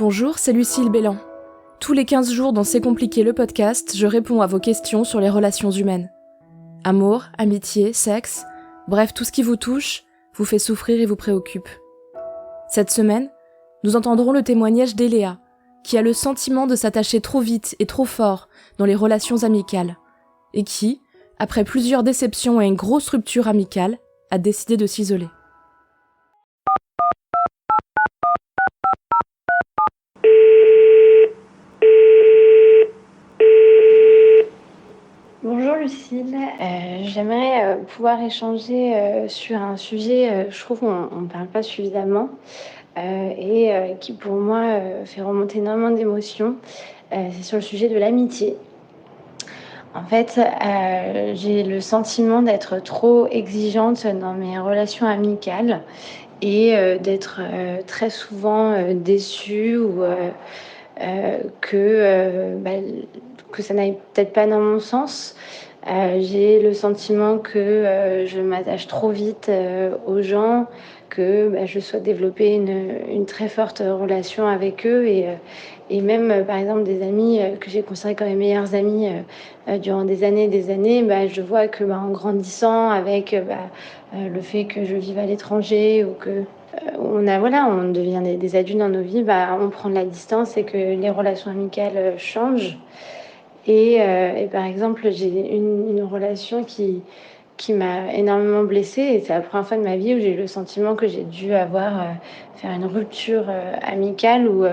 Bonjour, c'est Lucille Bélan. Tous les 15 jours dans C'est compliqué le podcast, je réponds à vos questions sur les relations humaines. Amour, amitié, sexe, bref, tout ce qui vous touche, vous fait souffrir et vous préoccupe. Cette semaine, nous entendrons le témoignage d'Eléa, qui a le sentiment de s'attacher trop vite et trop fort dans les relations amicales, et qui, après plusieurs déceptions et une grosse rupture amicale, a décidé de s'isoler. Bonjour Lucille, j'aimerais pouvoir échanger sur un sujet, je trouve qu'on ne parle pas suffisamment et qui pour moi fait remonter énormément d'émotions. C'est sur le sujet de l'amitié. En fait, j'ai le sentiment d'être trop exigeante dans mes relations amicales et d'être très souvent déçue ou que ça n'aille peut-être pas dans mon sens. J'ai le sentiment que je m'attache trop vite aux gens, que je souhaite développer une très forte relation avec eux et même par exemple des amis que j'ai considérés comme mes meilleurs amis durant des années, je vois que en grandissant avec le fait que je vive à l'étranger ou que on devient des adultes dans nos vies, on prend de la distance et que les relations amicales changent. Et par exemple, j'ai une relation qui m'a énormément blessée et c'est la première fois de ma vie où j'ai eu le sentiment que j'ai dû faire une rupture amicale où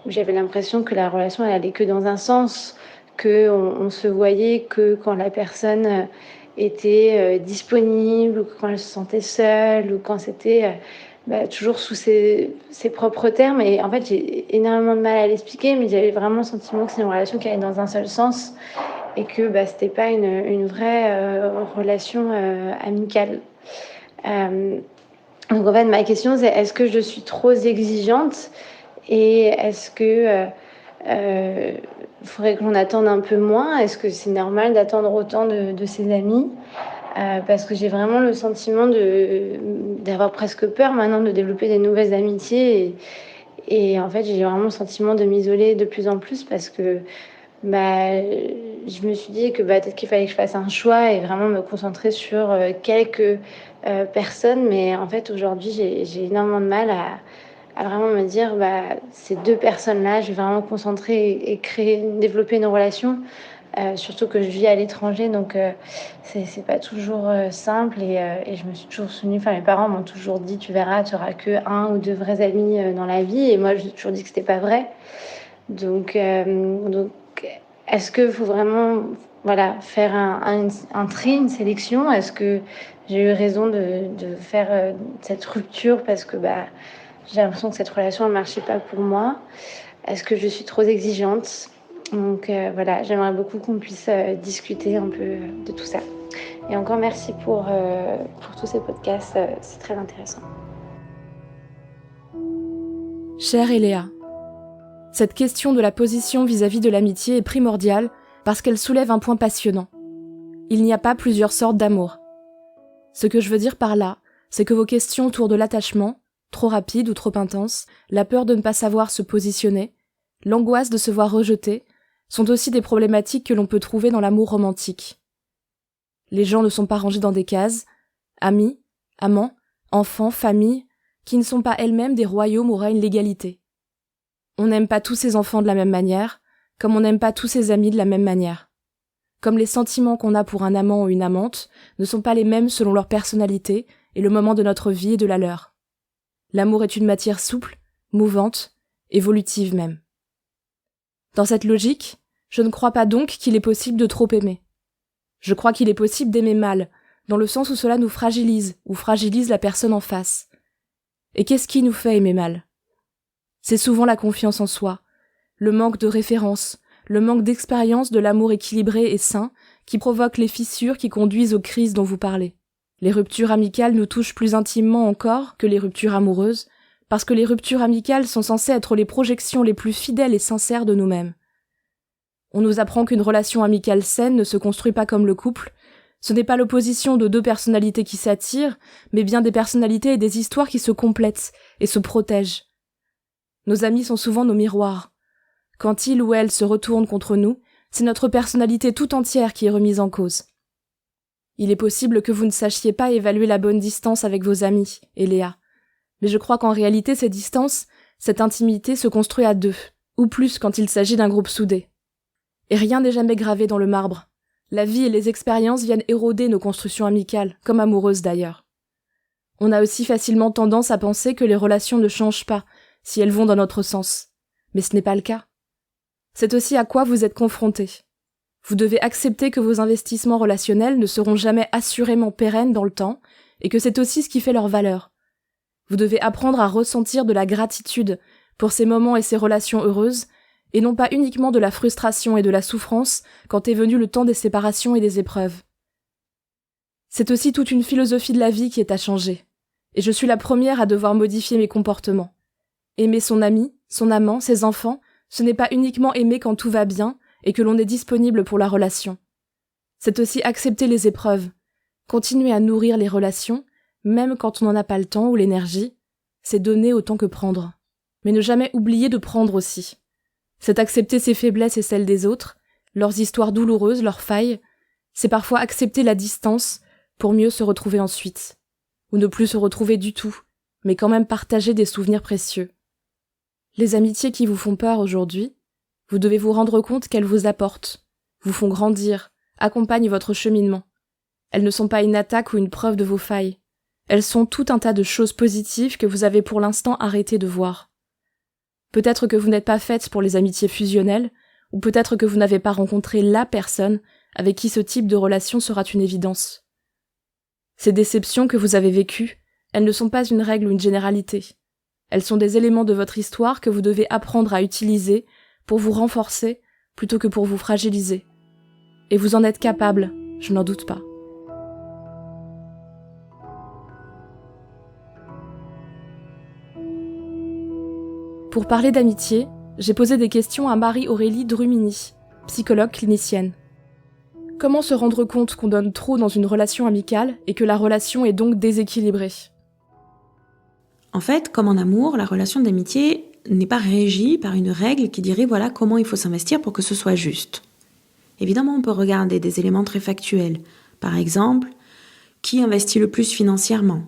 j'avais l'impression que la relation elle allait que dans un sens, qu'on se voyait que quand la personne était disponible ou quand elle se sentait seule ou quand c'était toujours sous ses propres termes. Et en fait, j'ai énormément de mal à l'expliquer, mais j'avais vraiment le sentiment que c'est une relation qui allait dans un seul sens et que c'était pas une vraie relation amicale. Donc en fait, ma question c'est est-ce que je suis trop exigeante et est-ce que faudrait que l'on attende un peu moins? Est-ce que c'est normal d'attendre autant de ses amis? Parce que j'ai vraiment le sentiment d'avoir presque peur maintenant de développer des nouvelles amitiés et en fait j'ai vraiment le sentiment de m'isoler de plus en plus parce que je me suis dit que peut-être qu'il fallait que je fasse un choix et vraiment me concentrer sur quelques personnes, mais en fait aujourd'hui j'ai énormément de mal à vraiment me dire ces deux personnes-là, je vais vraiment me concentrer et développer une relation. Surtout que je vis à l'étranger, donc c'est pas toujours simple et je me suis toujours souvenue, enfin mes parents m'ont toujours dit tu verras, tu auras que un ou deux vrais amis dans la vie et moi j'ai toujours dit que c'était pas vrai. Donc est-ce qu'il faut vraiment faire un tri, une sélection? Est-ce que j'ai eu raison de faire cette rupture parce que j'ai l'impression que cette relation ne marchait pas pour moi? Est-ce que je suis trop exigeante? Donc j'aimerais beaucoup qu'on puisse discuter un peu de tout ça. Et encore merci pour tous ces podcasts, c'est très intéressant. Chère Eléa, cette question de la position vis-à-vis de l'amitié est primordiale parce qu'elle soulève un point passionnant. Il n'y a pas plusieurs sortes d'amour. Ce que je veux dire par là, c'est que vos questions autour de l'attachement, trop rapide ou trop intense, la peur de ne pas savoir se positionner, l'angoisse de se voir rejeté, sont aussi des problématiques que l'on peut trouver dans l'amour romantique. Les gens ne sont pas rangés dans des cases, amis, amants, enfants, familles, qui ne sont pas elles-mêmes des royaumes où règne l'égalité. On n'aime pas tous ses enfants de la même manière, comme on n'aime pas tous ses amis de la même manière. Comme les sentiments qu'on a pour un amant ou une amante ne sont pas les mêmes selon leur personnalité et le moment de notre vie et de la leur. L'amour est une matière souple, mouvante, évolutive même. Dans cette logique, je ne crois pas donc qu'il est possible de trop aimer. Je crois qu'il est possible d'aimer mal, dans le sens où cela nous fragilise ou fragilise la personne en face. Et qu'est-ce qui nous fait aimer mal? C'est souvent la confiance en soi, le manque de référence, le manque d'expérience de l'amour équilibré et sain qui provoque les fissures qui conduisent aux crises dont vous parlez. Les ruptures amicales nous touchent plus intimement encore que les ruptures amoureuses, parce que les ruptures amicales sont censées être les projections les plus fidèles et sincères de nous-mêmes. On nous apprend qu'une relation amicale saine ne se construit pas comme le couple. Ce n'est pas l'opposition de deux personnalités qui s'attirent, mais bien des personnalités et des histoires qui se complètent et se protègent. Nos amis sont souvent nos miroirs. Quand ils ou elles se retournent contre nous, c'est notre personnalité tout entière qui est remise en cause. Il est possible que vous ne sachiez pas évaluer la bonne distance avec vos amis, Eléa. Mais je crois qu'en réalité, ces distances, cette intimité se construit à deux, ou plus quand il s'agit d'un groupe soudé. Et rien n'est jamais gravé dans le marbre. La vie et les expériences viennent éroder nos constructions amicales, comme amoureuses d'ailleurs. On a aussi facilement tendance à penser que les relations ne changent pas, si elles vont dans notre sens. Mais ce n'est pas le cas. C'est aussi à quoi vous êtes confrontés. Vous devez accepter que vos investissements relationnels ne seront jamais assurément pérennes dans le temps, et que c'est aussi ce qui fait leur valeur. Vous devez apprendre à ressentir de la gratitude pour ces moments et ces relations heureuses, et non pas uniquement de la frustration et de la souffrance quand est venu le temps des séparations et des épreuves. C'est aussi toute une philosophie de la vie qui est à changer, et je suis la première à devoir modifier mes comportements. Aimer son ami, son amant, ses enfants, ce n'est pas uniquement aimer quand tout va bien et que l'on est disponible pour la relation. C'est aussi accepter les épreuves, continuer à nourrir les relations, même quand on n'en a pas le temps ou l'énergie, c'est donner autant que prendre. Mais ne jamais oublier de prendre aussi. C'est accepter ses faiblesses et celles des autres, leurs histoires douloureuses, leurs failles. C'est parfois accepter la distance pour mieux se retrouver ensuite. Ou ne plus se retrouver du tout, mais quand même partager des souvenirs précieux. Les amitiés qui vous font peur aujourd'hui, vous devez vous rendre compte qu'elles vous apportent, vous font grandir, accompagnent votre cheminement. Elles ne sont pas une attaque ou une preuve de vos failles. Elles sont tout un tas de choses positives que vous avez pour l'instant arrêté de voir. Peut-être que vous n'êtes pas faite pour les amitiés fusionnelles, ou peut-être que vous n'avez pas rencontré la personne avec qui ce type de relation sera une évidence. Ces déceptions que vous avez vécues, elles ne sont pas une règle ou une généralité. Elles sont des éléments de votre histoire que vous devez apprendre à utiliser pour vous renforcer plutôt que pour vous fragiliser. Et vous en êtes capable, je n'en doute pas. Pour parler d'amitié, j'ai posé des questions à Marie-Aurélie Drumini, psychologue clinicienne. Comment se rendre compte qu'on donne trop dans une relation amicale et que la relation est donc déséquilibrée ? En fait, comme en amour, la relation d'amitié n'est pas régie par une règle qui dirait voilà comment il faut s'investir pour que ce soit juste. Évidemment, on peut regarder des éléments très factuels. Par exemple, qui investit le plus financièrement ?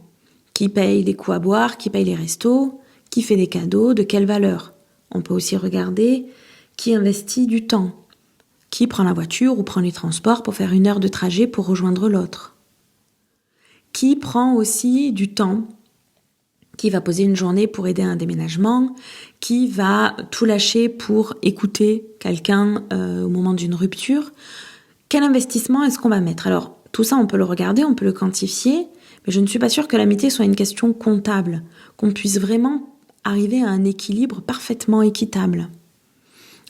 Qui paye les coups à boire ? Qui paye les restos ? Qui fait des cadeaux ? De quelle valeur ? On peut aussi regarder qui investit du temps. Qui prend la voiture ou prend les transports pour faire 1 heure de trajet pour rejoindre l'autre ? Qui prend aussi du temps ? Qui va poser une journée pour aider à un déménagement, qui va tout lâcher pour écouter quelqu'un au moment d'une rupture. Quel investissement est-ce qu'on va mettre ? Alors, tout ça, on peut le regarder, on peut le quantifier, mais je ne suis pas sûre que l'amitié soit une question comptable, qu'on puisse vraiment arriver à un équilibre parfaitement équitable.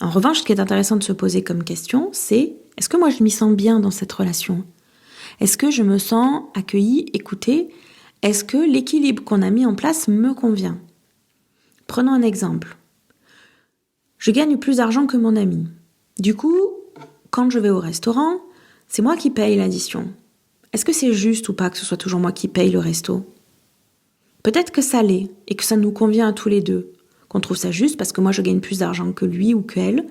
En revanche, ce qui est intéressant de se poser comme question, c'est est-ce que moi je m'y sens bien dans cette relation ? Est-ce que je me sens accueillie, écoutée ? Est-ce que l'équilibre qu'on a mis en place me convient ? Prenons un exemple. Je gagne plus d'argent que mon ami. Du coup, quand je vais au restaurant, c'est moi qui paye l'addition. Est-ce que c'est juste ou pas que ce soit toujours moi qui paye le resto ? Peut-être que ça l'est et que ça nous convient à tous les deux. Qu'on trouve ça juste parce que moi je gagne plus d'argent que lui ou qu'elle.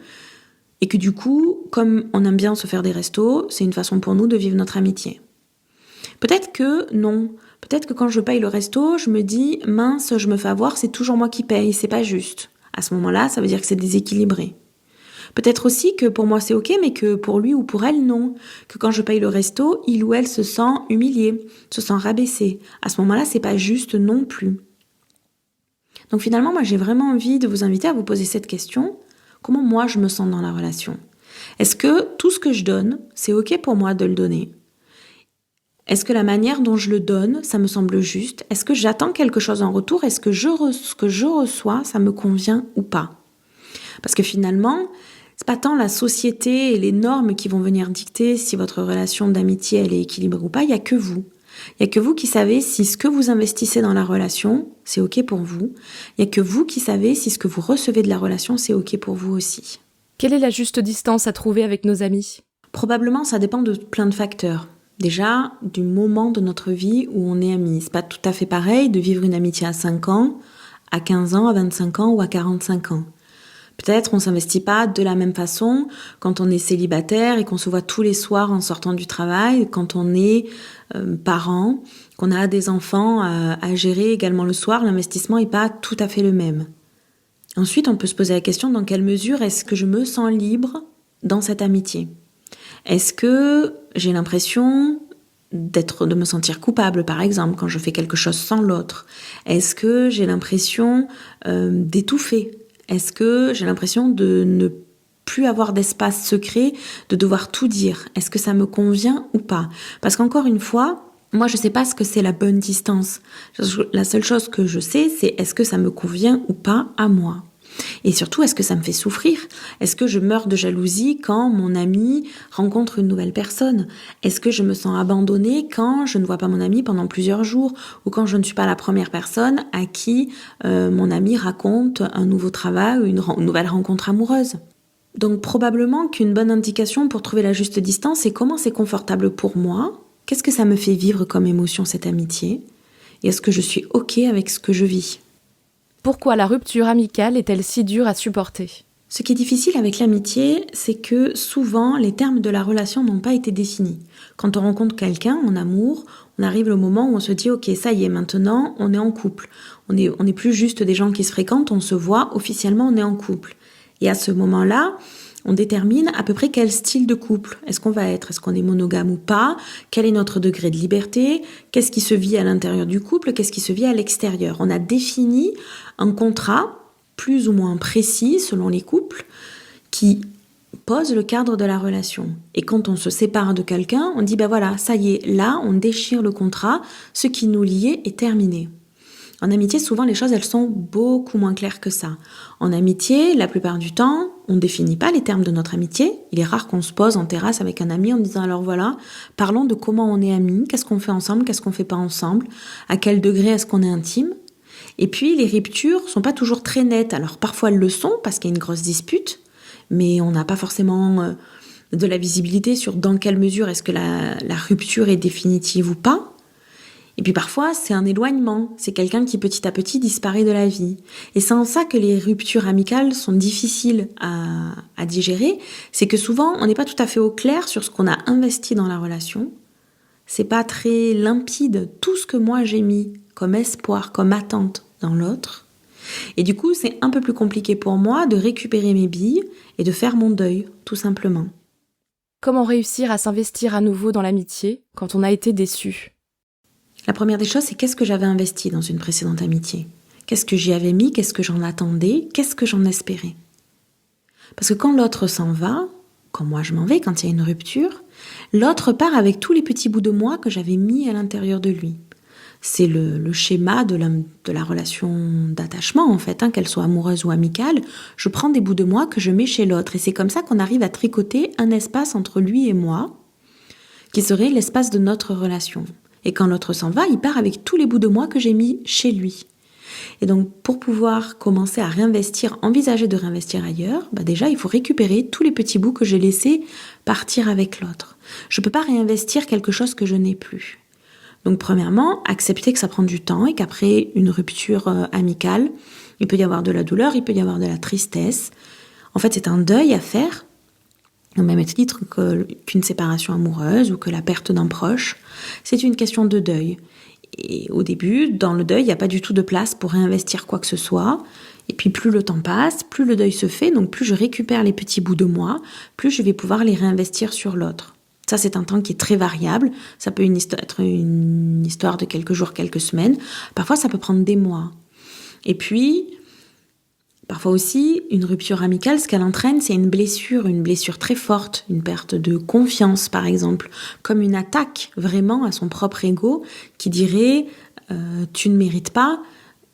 Et que du coup, comme on aime bien se faire des restos, c'est une façon pour nous de vivre notre amitié. Peut-être que non. Peut-être que quand je paye le resto, je me dis « mince, je me fais avoir, c'est toujours moi qui paye, c'est pas juste ». À ce moment-là, ça veut dire que c'est déséquilibré. Peut-être aussi que pour moi c'est ok, mais que pour lui ou pour elle, non. Que quand je paye le resto, il ou elle se sent humilié, se sent rabaissé. À ce moment-là, c'est pas juste non plus. Donc finalement, moi j'ai vraiment envie de vous inviter à vous poser cette question. Comment moi je me sens dans la relation ? Est-ce que tout ce que je donne, c'est ok pour moi de le donner ? Est-ce que la manière dont je le donne, ça me semble juste ? Est-ce que j'attends quelque chose en retour ? Est-ce que ce que je reçois, ça me convient ou pas ? Parce que finalement, c'est pas tant la société et les normes qui vont venir dicter si votre relation d'amitié elle est équilibrée ou pas, il y a que vous. Il y a que vous qui savez si ce que vous investissez dans la relation, c'est ok pour vous. Il y a que vous qui savez si ce que vous recevez de la relation, c'est ok pour vous aussi. Quelle est la juste distance à trouver avec nos amis ? Probablement, ça dépend de plein de facteurs. Déjà, du moment de notre vie où on est amis. C'est pas tout à fait pareil de vivre une amitié à 5 ans à 15 ans, à 25 ans ou à 45 ans. Peut-être on ne s'investit pas de la même façon quand on est célibataire et qu'on se voit tous les soirs en sortant du travail, quand on est parent, qu'on a des enfants à gérer également le soir, l'investissement n'est pas tout à fait le même. Ensuite, on peut se poser la question, dans quelle mesure est-ce que je me sens libre dans cette amitié ? Est-ce que j'ai l'impression de me sentir coupable, par exemple, quand je fais quelque chose sans l'autre ? Est-ce que j'ai l'impression d'étouffer ? Est-ce que j'ai l'impression de ne plus avoir d'espace secret, de devoir tout dire ? Est-ce que ça me convient ou pas ? Parce qu'encore une fois, moi je sais pas ce que c'est la bonne distance. La seule chose que je sais, c'est est-ce que ça me convient ou pas à moi ? Et surtout, est-ce que ça me fait souffrir ? Est-ce que je meurs de jalousie quand mon ami rencontre une nouvelle personne ? Est-ce que je me sens abandonnée quand je ne vois pas mon ami pendant plusieurs jours ? Ou quand je ne suis pas la première personne à qui mon ami raconte un nouveau travail ou une nouvelle rencontre amoureuse ? Donc probablement qu'une bonne indication pour trouver la juste distance, c'est comment c'est confortable pour moi ? Qu'est-ce que ça me fait vivre comme émotion, cette amitié ? Et est-ce que je suis OK avec ce que je vis ? Pourquoi la rupture amicale est-elle si dure à supporter ? Ce qui est difficile avec l'amitié, c'est que souvent les termes de la relation n'ont pas été définis. Quand on rencontre quelqu'un en amour, on arrive au moment où on se dit « Ok, ça y est, maintenant on est en couple ». On n'est plus juste des gens qui se fréquentent, on se voit, officiellement on est en couple. Et à ce moment-là, on détermine à peu près quel style de couple est-ce qu'on va être, est-ce qu'on est monogame ou pas, quel est notre degré de liberté, qu'est-ce qui se vit à l'intérieur du couple, qu'est-ce qui se vit à l'extérieur. On a défini un contrat plus ou moins précis selon les couples qui pose le cadre de la relation. Et quand on se sépare de quelqu'un, on dit ben voilà, ça y est, là on déchire le contrat, ce qui nous liait est terminé. En amitié, souvent, les choses, elles sont beaucoup moins claires que ça. En amitié, la plupart du temps, on ne définit pas les termes de notre amitié. Il est rare qu'on se pose en terrasse avec un ami en disant « Alors voilà, parlons de comment on est amis, qu'est-ce qu'on fait ensemble, qu'est-ce qu'on fait pas ensemble, à quel degré est-ce qu'on est intime ?» Et puis, les ruptures sont pas toujours très nettes. Alors, parfois, elles le sont parce qu'il y a une grosse dispute, mais on n'a pas forcément de la visibilité sur dans quelle mesure est-ce que la rupture est définitive ou pas. Et puis parfois, c'est un éloignement, c'est quelqu'un qui petit à petit disparaît de la vie. Et c'est en ça que les ruptures amicales sont difficiles à digérer, c'est que souvent, on n'est pas tout à fait au clair sur ce qu'on a investi dans la relation. C'est pas très limpide tout ce que moi j'ai mis comme espoir, comme attente dans l'autre. Et du coup, c'est un peu plus compliqué pour moi de récupérer mes billes et de faire mon deuil, tout simplement. Comment réussir à s'investir à nouveau dans l'amitié quand on a été déçu ? La première des choses, c'est qu'est-ce que j'avais investi dans une précédente amitié ? Qu'est-ce que j'y avais mis ? Qu'est-ce que j'en attendais ? Qu'est-ce que j'en espérais ? Parce que quand l'autre s'en va, quand moi je m'en vais, quand il y a une rupture, l'autre part avec tous les petits bouts de moi que j'avais mis à l'intérieur de lui. C'est le schéma de la relation d'attachement, en fait, qu'elle soit amoureuse ou amicale. Je prends des bouts de moi que je mets chez l'autre. Et c'est comme ça qu'on arrive à tricoter un espace entre lui et moi, qui serait l'espace de notre relation. Et quand l'autre s'en va, il part avec tous les bouts de moi que j'ai mis chez lui. Et donc, pour pouvoir commencer à réinvestir, envisager de réinvestir ailleurs, déjà, il faut récupérer tous les petits bouts que j'ai laissés partir avec l'autre. Je ne peux pas réinvestir quelque chose que je n'ai plus. Donc, premièrement, accepter que ça prend du temps et qu'après une rupture amicale, il peut y avoir de la douleur, il peut y avoir de la tristesse. En fait, c'est un deuil à faire, au même titre qu'une séparation amoureuse ou que la perte d'un proche. C'est une question de deuil. Et au début, dans le deuil, il n'y a pas du tout de place pour réinvestir quoi que ce soit. Et puis plus le temps passe, plus le deuil se fait, donc plus je récupère les petits bouts de moi, plus je vais pouvoir les réinvestir sur l'autre. Ça, c'est un temps qui est très variable. Ça peut être une histoire de quelques jours, quelques semaines. Parfois, ça peut prendre des mois. Et puis, parfois aussi, une rupture amicale, ce qu'elle entraîne, c'est une blessure très forte, une perte de confiance, par exemple, comme une attaque vraiment à son propre ego qui dirait « tu ne mérites pas »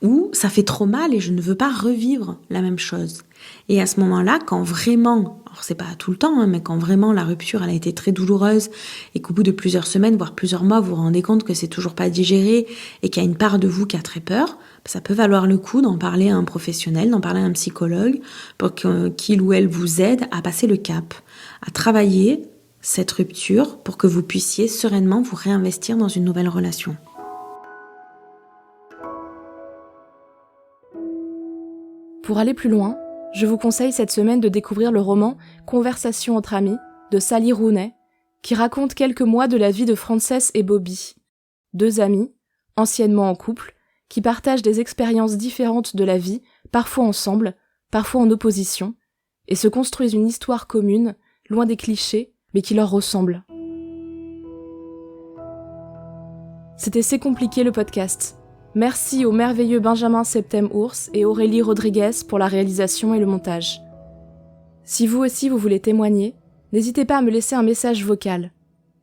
ou « ça fait trop mal et je ne veux pas revivre la même chose ». Et à ce moment-là, quand vraiment, alors c'est pas tout le temps, mais quand vraiment la rupture elle a été très douloureuse et qu'au bout de plusieurs semaines, voire plusieurs mois, vous vous rendez compte que c'est toujours pas digéré et qu'il y a une part de vous qui a très peur, ça peut valoir le coup d'en parler à un professionnel, d'en parler à un psychologue pour qu'il ou elle vous aide à passer le cap, à travailler cette rupture pour que vous puissiez sereinement vous réinvestir dans une nouvelle relation. Pour aller plus loin, je vous conseille cette semaine de découvrir le roman Conversation entre amis de Sally Rooney, qui raconte quelques mois de la vie de Frances et Bobby, 2 amis, anciennement en couple, qui partagent des expériences différentes de la vie, parfois ensemble, parfois en opposition, et se construisent une histoire commune, loin des clichés, mais qui leur ressemble. C'était C'est compliqué le podcast. Merci au merveilleux Benjamin Septem-Ours et Aurélie Rodriguez pour la réalisation et le montage. Si vous aussi vous voulez témoigner, n'hésitez pas à me laisser un message vocal.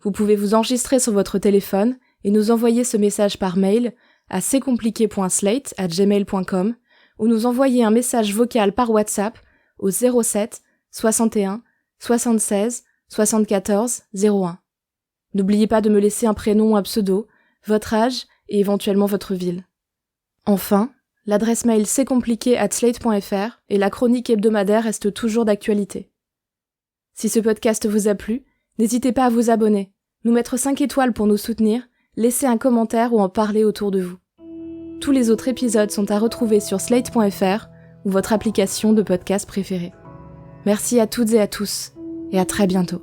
Vous pouvez vous enregistrer sur votre téléphone et nous envoyer ce message par mail à cetcompliqué.slate@gmail.com ou nous envoyer un message vocal par WhatsApp au 07 61 76 74 01. N'oubliez pas de me laisser un prénom ou un pseudo, votre âge et éventuellement votre ville. Enfin, l'adresse mail cetcompliqué@slate.fr et la chronique hebdomadaire reste toujours d'actualité. Si ce podcast vous a plu, n'hésitez pas à vous abonner, nous mettre 5 étoiles pour nous soutenir, laisser un commentaire ou en parler autour de vous. Tous les autres épisodes sont à retrouver sur slate.fr ou votre application de podcast préférée. Merci à toutes et à tous, et à très bientôt.